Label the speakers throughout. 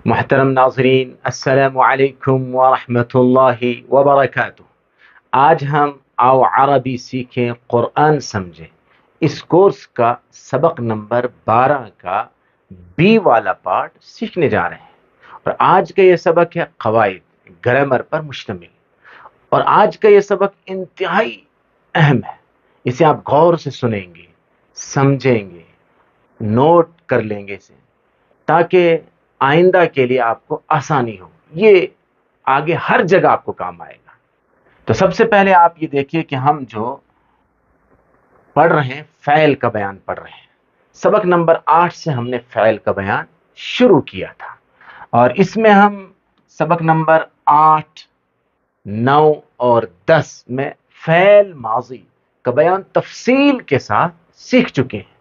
Speaker 1: محترم ناظرین، السلام علیکم ورحمۃ اللہ وبرکاتہ۔ آج ہم آؤ عربی سیکھیں قرآن سمجھیں اس کورس کا سبق نمبر 12 کا بی والا پارٹ سیکھنے جا رہے ہیں، اور آج کا یہ سبق ہے قواعد گرامر پر مشتمل، اور آج کا یہ سبق انتہائی اہم ہے۔ اسے آپ غور سے سنیں گے، سمجھیں گے، نوٹ کر لیں گے اسے، تاکہ آئندہ کے لیے آپ کو آسانی ہو، یہ آگے ہر جگہ آپ کو کام آئے گا۔ تو سب سے پہلے آپ یہ دیکھیے کہ ہم جو پڑھ رہے ہیں فعل کا بیان پڑھ رہے ہیں۔ سبق نمبر 8 سے ہم نے فعل کا بیان شروع کیا تھا، اور اس میں ہم سبق نمبر 8، 9 اور 10 میں فعل ماضی کا بیان تفصیل کے ساتھ سیکھ چکے ہیں۔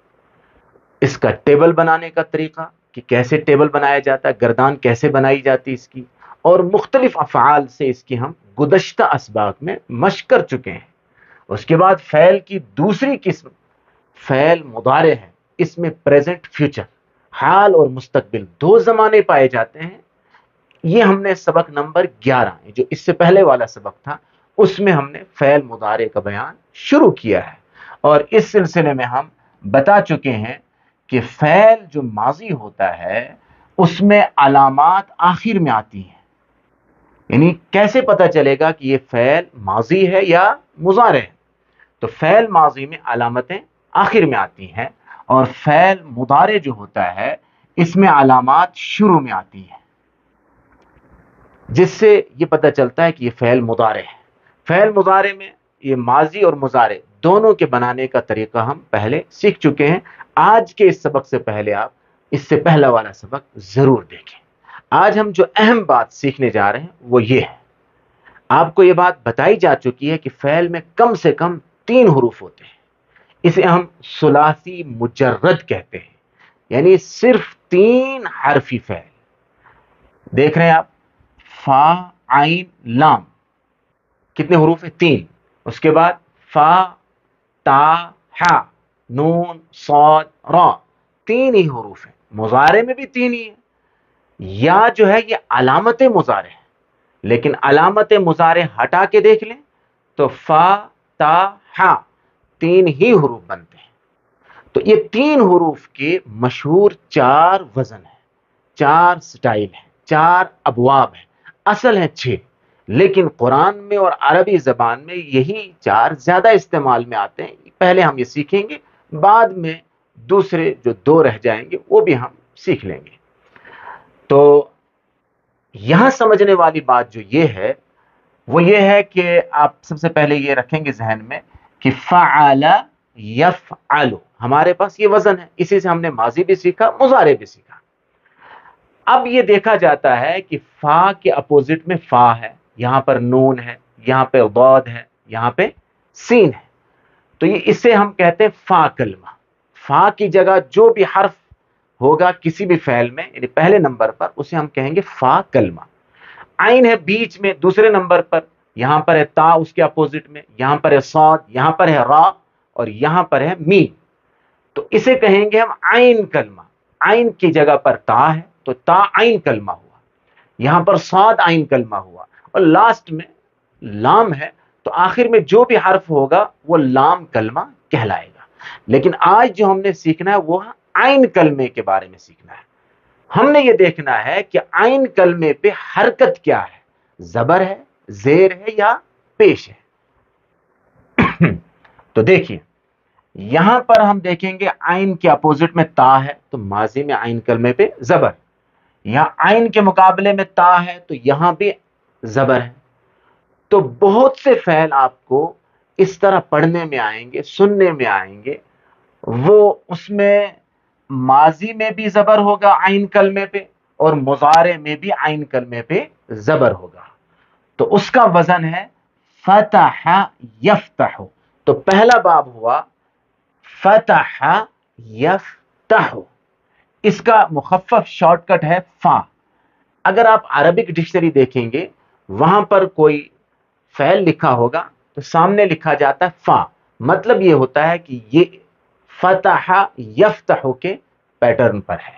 Speaker 1: اس کا ٹیبل بنانے کا طریقہ کہ کیسے ٹیبل بنایا جاتا ہے، گردان کیسے بنائی جاتی اس کی، اور مختلف افعال سے اس کی ہم گزشتہ اسباق میں مشق کر چکے ہیں۔ اس کے بعد فعل کی دوسری قسم فعل مضارع ہے۔ اس میں پریزنٹ فیوچر، حال اور مستقبل دو زمانے پائے جاتے ہیں۔ یہ ہم نے سبق نمبر 11 جو اس سے پہلے والا سبق تھا اس میں ہم نے فعل مضارع کا بیان شروع کیا ہے، اور اس سلسلے میں ہم بتا چکے ہیں کہ فعل جو ماضی ہوتا ہے اس میں علامات آخر میں آتی ہیں، یعنی کیسے پتہ چلے گا کہ یہ فعل ماضی ہے یا مضارع ہے؟ تو فعل ماضی میں علامتیں آخر میں آتی ہیں، اور فعل مضارع جو ہوتا ہے اس میں علامات شروع میں آتی ہیں، جس سے یہ پتہ چلتا ہے کہ یہ فعل مضارع ہے۔ فعل مضارع میں یہ ماضی اور مضارع دونوں کے بنانے کا طریقہ ہم پہلے سیکھ چکے ہیں۔ آج کے اس سبق سے پہلے آپ اس سے پہلا والا سبق ضرور دیکھیں۔ آج ہم جو اہم بات سیکھنے جا رہے ہیں وہ یہ ہے، آپ کو یہ بات بتائی جا چکی ہے کہ فعل میں کم سے کم 3 حروف ہوتے ہیں۔ اسے ہم ثلاثی مجرد کہتے ہیں، یعنی صرف 3 حرفی فعل۔ دیکھ رہے ہیں آپ، فا، عین، لام، کتنے حروف ہیں؟ 3۔ اس کے بعد فا، تا، ہا، نون، صاد، را، 3 ہی حروف ہیں۔ مضارع میں بھی 3 ہی ہیں۔ یا جو ہے یہ علامت مضارع ہے، لیکن علامت مضارع ہٹا کے دیکھ لیں تو فا، تا، ہا 3 ہی حروف بنتے ہیں۔ تو یہ 3 حروف کے مشہور 4 وزن ہیں، 4 سٹائل ہیں، 4 ابواب ہیں، اصل ہیں 6، لیکن قرآن میں اور عربی زبان میں یہی 4 زیادہ استعمال میں آتے ہیں۔ پہلے ہم یہ سیکھیں گے، بعد میں دوسرے جو 2 رہ جائیں گے وہ بھی ہم سیکھ لیں گے۔ تو یہاں سمجھنے والی بات جو یہ ہے وہ یہ ہے کہ آپ سب سے پہلے یہ رکھیں گے ذہن میں کہ فعل یفعل، ہمارے پاس یہ وزن ہے، اسی سے ہم نے ماضی بھی سیکھا، مضارع بھی سیکھا۔ اب یہ دیکھا جاتا ہے کہ فا کے اپوزٹ میں فا ہے، یہاں پر نون ہے، یہاں پہ ضاد ہے، یہاں پہ سین ہے، تو یہ اسے ہم کہتے ہیں فا کلمہ۔ فا کی جگہ جو بھی حرف ہوگا کسی بھی فعل میں، یعنی پہلے نمبر پر، اسے ہم کہیں گے فا کلمہ۔ عین ہے بیچ میں دوسرے نمبر پر، یہاں پر ہے تا اس کے اپوزٹ میں، یہاں پر ہے صاد، یہاں پر ہے را، اور یہاں پر ہے میم، تو اسے کہیں گے ہم عین کلمہ۔ عین کی جگہ پر تا ہے تو تا عین کلمہ ہوا، یہاں پر صاد عین کلمہ ہوا، اور لاسٹ میں لام ہے تو آخر میں جو بھی حرف ہوگا وہ لام کلمہ کہلائے گا۔ لیکن آج جو ہم نے سیکھنا ہے وہ عین کلمے کے بارے میں سیکھنا ہے۔ ہم نے یہ دیکھنا ہے کہ عین کلمے پہ حرکت کیا ہے، زبر ہے، زیر ہے یا پیش ہے۔ تو دیکھیے یہاں پر ہم دیکھیں گے عین کے اپوزٹ میں تا ہے تو ماضی میں عین کلمے پہ زبر، یہاں عین کے مقابلے میں تا ہے تو یہاں بھی زبر ہے۔ تو بہت سے فعل آپ کو اس طرح پڑھنے میں آئیں گے، سننے میں آئیں گے، وہ اس میں ماضی میں بھی زبر ہوگا عین کلمے پہ، اور مضارع میں بھی عین کلمے پہ زبر ہوگا، تو اس کا وزن ہے فتح یفتح۔ تو پہلا باب ہوا فتح یفتح، اس کا مخفف شارٹ کٹ ہے فا۔ اگر آپ عربک ڈکشنری دیکھیں گے وہاں پر کوئی فعل لکھا ہوگا تو سامنے لکھا جاتا ہے فا، مطلب یہ ہوتا ہے کہ یہ فتح یفتح کے پیٹرن پر ہے۔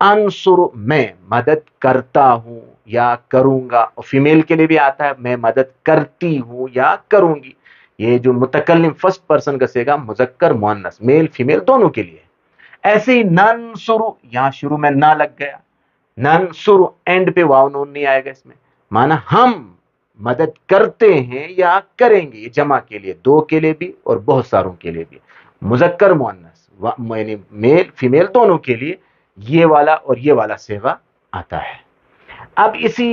Speaker 1: انصر میں مدد کرتا ہوں یا کروں گا، اور فیمیل کے لیے بھی آتا ہے میں مدد کرتی ہوں یا کروں گی. یہ جو متکلم فرسٹ پرسن کا صیغہ مذکر مؤنث میل فیمیل دونوں کے لیے. ایسے ہی ننصر، یہاں شروع میں نہ لگ گیا، ننصر اینڈ پہ واو نون نہیں آئے گا اس میں، مانا ہم مدد کرتے ہیں یا کریں گے. یہ جمع کے لیے، دو کے لیے بھی اور بہت ساروں کے لیے بھی، مذکر مؤنث یعنی میل فیمیل دونوں کے لیے یہ والا اور یہ والا صیغہ آتا ہے. اب اسی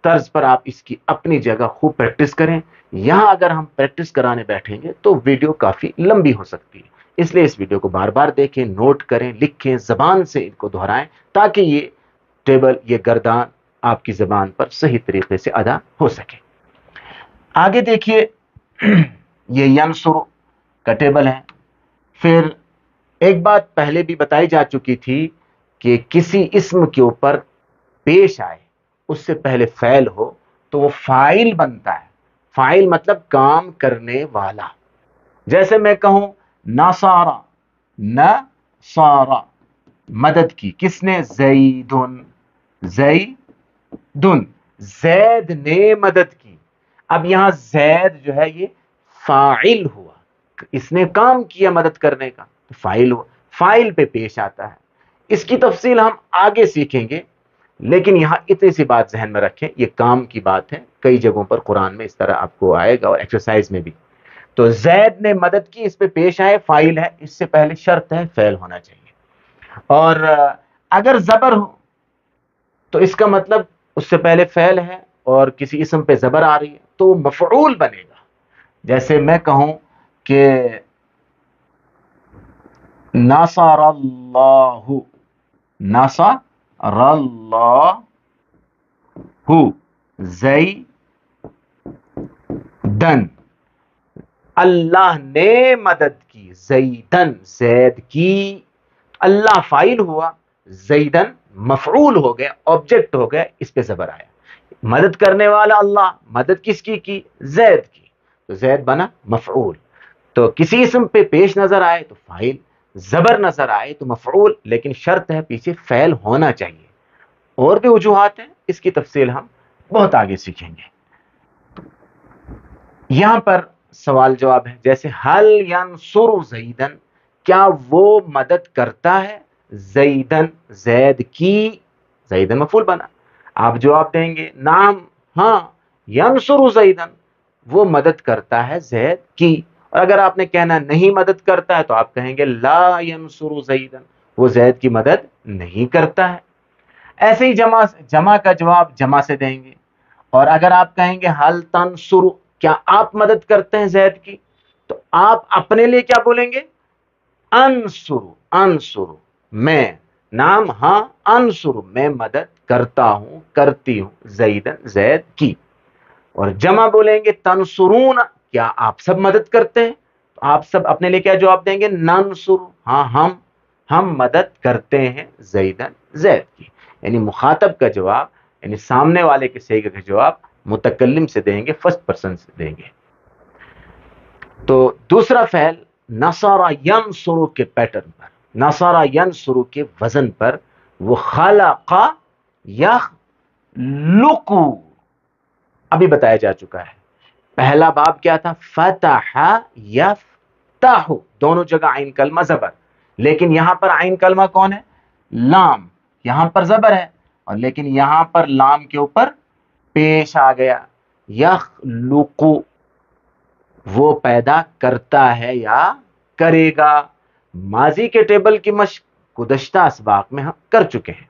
Speaker 1: طرز پر آپ اس کی اپنی جگہ خوب پریکٹس کریں. یہاں اگر ہم پریکٹس کرانے بیٹھیں گے تو ویڈیو کافی لمبی ہو سکتی ہے، اس لیے اس ویڈیو کو بار بار دیکھیں، نوٹ کریں، لکھیں، زبان سے ان کو دہرائیں تاکہ یہ ٹیبل، یہ گردان آپ کی زبان پر صحیح طریقے سے ادا ہو سکے. آگے دیکھیے یہ ینصر کا ٹیبل ہے. پھر ایک بات پہلے بھی بتائی جا چکی تھی کہ کسی اسم کے اوپر پیش آئے، اس سے پہلے فعل ہو تو وہ فاعل بنتا ہے. فاعل مطلب کام کرنے والا. جیسے میں کہوں نصارا، نصارا مدد کی کس نے؟ زیدن، زیدن زید نے مدد کی. اب یہاں زید جو ہے یہ فاعل ہوا، اس نے کام کیا مدد کرنے کا، فاعل ہوا، فاعل پہ پیش آتا ہے. اس کی تفصیل ہم آگے سیکھیں گے، لیکن یہاں اتنی سی بات ذہن میں رکھیں، یہ کام کی بات ہے. کئی جگہوں پر قرآن میں اس طرح آپ کو آئے گا اور ایکسرسائز میں بھی. تو زید نے مدد کی، اس پہ پیش آئے، فاعل ہے، اس سے پہلے شرط ہے فعل ہونا چاہیے. اور اگر زبر ہو تو اس کا مطلب اس سے پہلے فعل ہے اور کسی اسم پہ زبر آ رہی ہے تو وہ مفعول بنے گا. جیسے میں کہوں کہ نصر اللہ، نصر اللہ زیدن، اللہ نے مدد کی زیدن، زید کی. اللہ فاعل ہوا، زیدن مفعول ہو گیا، آبجیکٹ ہو گیا، اس پہ زبر آیا. مدد کرنے والا اللہ، مدد کس کی؟ زید کی، تو زید بنا مفعول. تو کسی اسم پہ پیش نظر آئے تو فاعل، زبر نظر آئے تو مفعول، لیکن شرط ہے پیچھے فعل ہونا چاہیے. اور بھی وجوہات ہیں، اس کی تفصیل ہم بہت آگے سیکھیں گے. یہاں پر سوال جواب ہے، جیسے حل ینصر زیدن، کیا وہ مدد کرتا ہے زیدن، زید کی. زیدن مفعول بنا، آپ جواب دیں گے نعم، ہاں، ینصر زیدن، وہ مدد کرتا ہے زید کی. اور اگر آپ نے کہنا نہیں مدد کرتا ہے تو آپ کہیں گے لا ینصر زیدن، وہ زید کی مدد نہیں کرتا ہے. ایسے ہی جمع کا جواب جمع سے دیں گے. اور اگر آپ کہیں گے حل تنصر، کیا آپ مدد کرتے ہیں زید کی، تو آپ اپنے لیے کیا بولیں گے؟ انصر، انصر میں، نام ہاں، انصر میں مدد کرتا ہوں، کرتی ہوں، زیدن زید کی. اور جمع بولیں گے تنصرون، کیا آپ سب مدد کرتے ہیں، تو آپ سب اپنے لیے کیا جواب دیں گے؟ ننصر، ہاں ہم مدد کرتے ہیں زیدن زید کی. یعنی مخاطب کا جواب، یعنی سامنے والے کے صیغے کا جواب متکلم سے دیں گے، فرسٹ پرسن سے دیں گے. تو دوسرا فعل نصر ینصر کے پیٹرن پر، نصر ینصر کے وزن پر، وہ خلق یخلق ابھی بتایا جا چکا ہے. پہلا باب کیا تھا؟ فتح یفتح، دونوں جگہ عین کلمہ زبر، لیکن یہاں پر عین کلمہ کون ہے؟ لام. یہاں پر زبر ہے اور لیکن یہاں پر لام کے اوپر پیش آ گیا. یخلق، وہ پیدا کرتا ہے یا کرے گا. ماضی کے ٹیبل کی مشق گزشتہ اسباق میں ہم کر چکے ہیں.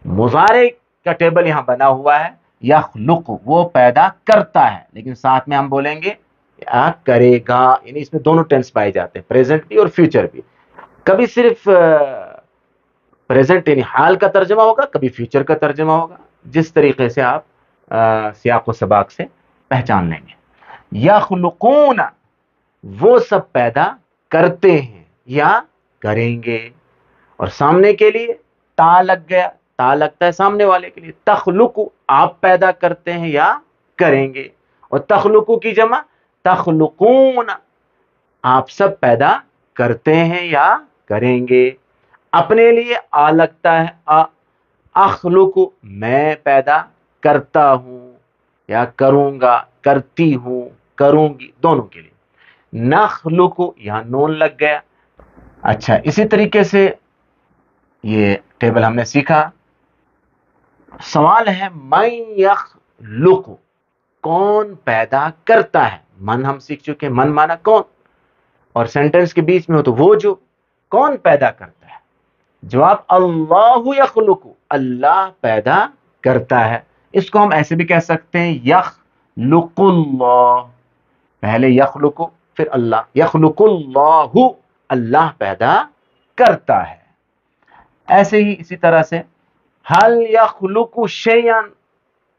Speaker 1: مضارع کا ٹیبل یہاں بنا ہوا ہے، یخلق، وہ پیدا کرتا ہے، لیکن ساتھ میں ہم بولیں گے یا کرے گا. یعنی اس میں دونوں ٹینس پائے جاتے ہیں، پریزنٹ بھی اور فیوچر بھی. کبھی صرف پریزنٹ یعنی حال کا ترجمہ ہوگا، کبھی فیوچر کا ترجمہ ہوگا، جس طریقے سے آپ سیاق و سباق سے پہچان لیں گے. یخلقون، وہ سب پیدا کرتے ہیں یا کریں گے. اور سامنے کے لیے تا لگ گیا، تا لگتا ہے سامنے والے کے لیے. تخلق، آپ پیدا کرتے ہیں یا کریں گے. اور تخلق کی جمع تخلقون، آپ سب پیدا کرتے ہیں یا کریں گے. اپنے لیے آ لگتا ہے، اخلق میں پیدا کرتا ہوں یا کروں گا، کرتی ہوں، کروں گی، دونوں کے لیے۔ نخلق یہاں نون لگ گیا۔ اچھا، اسی طریقے سے یہ ٹیبل ہم نے سیکھا۔ سوال ہے من یخلق، کون پیدا کرتا ہے؟ من ہم سیکھ چکے، من مانا کون، اور سینٹنس کے بیچ میں ہو تو وہ جو، کون پیدا کرتا ہے؟ جواب اللہ یخلق، اللہ پیدا کرتا ہے۔ اس کو ہم ایسے بھی کہہ سکتے ہیں یخلق اللہ، پہلے یخلق پھر اللہ، یخلق اللہ، اللہ پیدا کرتا ہے۔ ایسے ہی اسی طرح سے حل یخلق شیئا،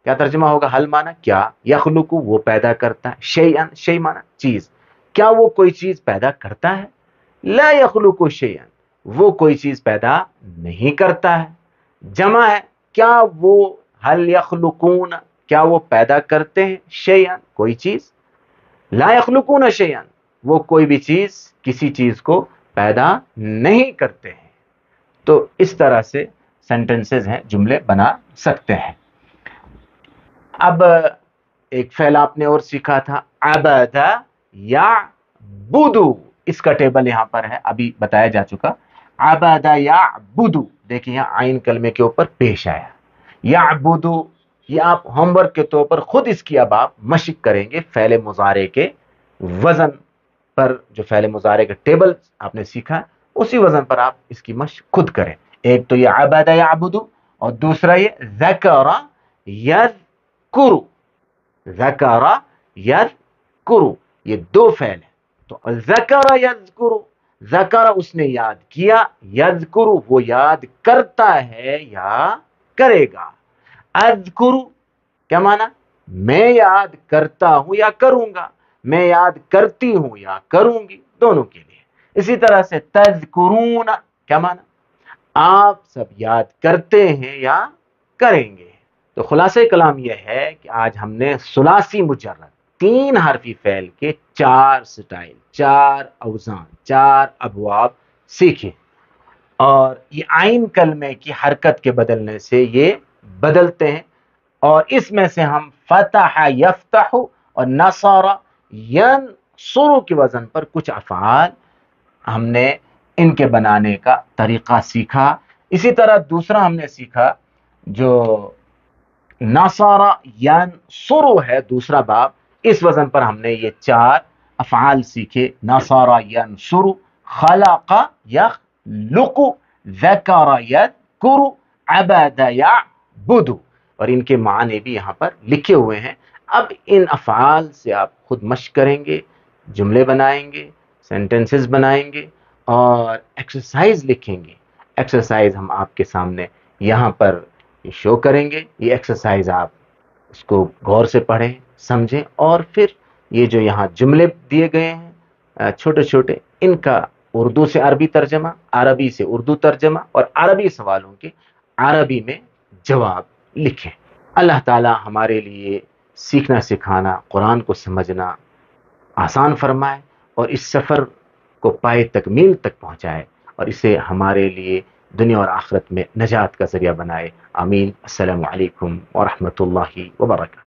Speaker 1: کیا ترجمہ ہوگا؟ حل مانا کیا، یخلق وہ پیدا کرتا ہے، شیئا شیء مانا چیز، کیا وہ کوئی چیز پیدا کرتا ہے؟ لا یخلق شیئا، وہ کوئی چیز پیدا نہیں کرتا ہے۔ جمع ہے، کیا وہ حل یخلقون، کیا وہ پیدا کرتے ہیں شیئا کوئی چیز؟ لا یخلقون شیئا، وہ کوئی بھی چیز، کسی چیز کو پیدا نہیں کرتے ہیں۔ تو اس طرح سے سینٹنسز ہیں، جملے بنا سکتے ہیں۔ اب ایک فعل آپ نے اور سیکھا تھا، عبد یعبد، اس کا ٹیبل یہاں پر ہے، ابھی بتایا جا چکا۔ عبد یعبد، دیکھیں یہاں عین کلمے کے اوپر پیش آیا۔ یعبد، یہ آپ ہوم ورک کے طور پر خود اس کی اب آپ مشق کریں گے، فعل مضارع کے وزن پر، جو فعل مضارع کا ٹیبل آپ نے سیکھا اسی وزن پر آپ اس کی مشق خود کریں۔ ایک تو یہ عبد یعبد، اور دوسرا یہ ذکر یذکر، ذکر یذکر، یہ دو فعل ہیں۔ تو ذکر یذکر، ذکر اس نے یاد کیا، یذکر وہ یاد کرتا ہے یا کرے گا۔ اذکر کیا مانا؟ میں یاد کرتا ہوں یا کروں گا، میں یاد کرتی ہوں یا کروں گی، دونوں کے لیے۔ اسی طرح سے تذکرون کیا مانا؟ آپ سب یاد کرتے ہیں یا کریں گے۔ تو خلاصہ کلام یہ ہے کہ آج ہم نے ثلاثی مجرد 3 حرفی فعل کے 4 سٹائل، 4 اوزان، 4 ابواب سیکھے، اور یہ عین کلمے کی حرکت کے بدلنے سے یہ بدلتے ہیں، اور اس میں سے ہم فتح یفتح اور نصر ینصر کے وزن پر کچھ افعال ہم نے ان کے بنانے کا طریقہ سیکھا۔ اسی طرح دوسرا ہم نے سیکھا جو نصر ینصر ہے، دوسرا باب، اس وزن پر ہم نے یہ 4 افعال سیکھے، نصر ینصر، خلق یخلق، ذکر یذکر، عبد یعبد، اور ان کے معنی بھی یہاں پر لکھے ہوئے ہیں۔ اب ان افعال سے آپ خود مشق کریں گے، جملے بنائیں گے، سینٹنسز بنائیں گے، اور ایکسرسائز لکھیں گے۔ ایکسرسائز ہم آپ کے سامنے یہاں پر شو کریں گے۔ یہ ایکسرسائز آپ اس کو غور سے پڑھیں، سمجھیں، اور پھر یہ جو یہاں جملے دیے گئے ہیں چھوٹے چھوٹے، ان کا اردو سے عربی ترجمہ، عربی سے اردو ترجمہ، اور عربی سوالوں کے عربی میں جواب لکھیں۔ اللہ تعالی ہمارے لیے سیکھنا سکھانا، قرآن کو سمجھنا آسان فرمائے، اور اس سفر کو پائے تکمیل تک پہنچائے، اور اسے ہمارے لیے دنیا اور آخرت میں نجات کا ذریعہ بنائے۔ آمین۔ السلام علیکم ورحمۃ اللہ وبرکاتہ۔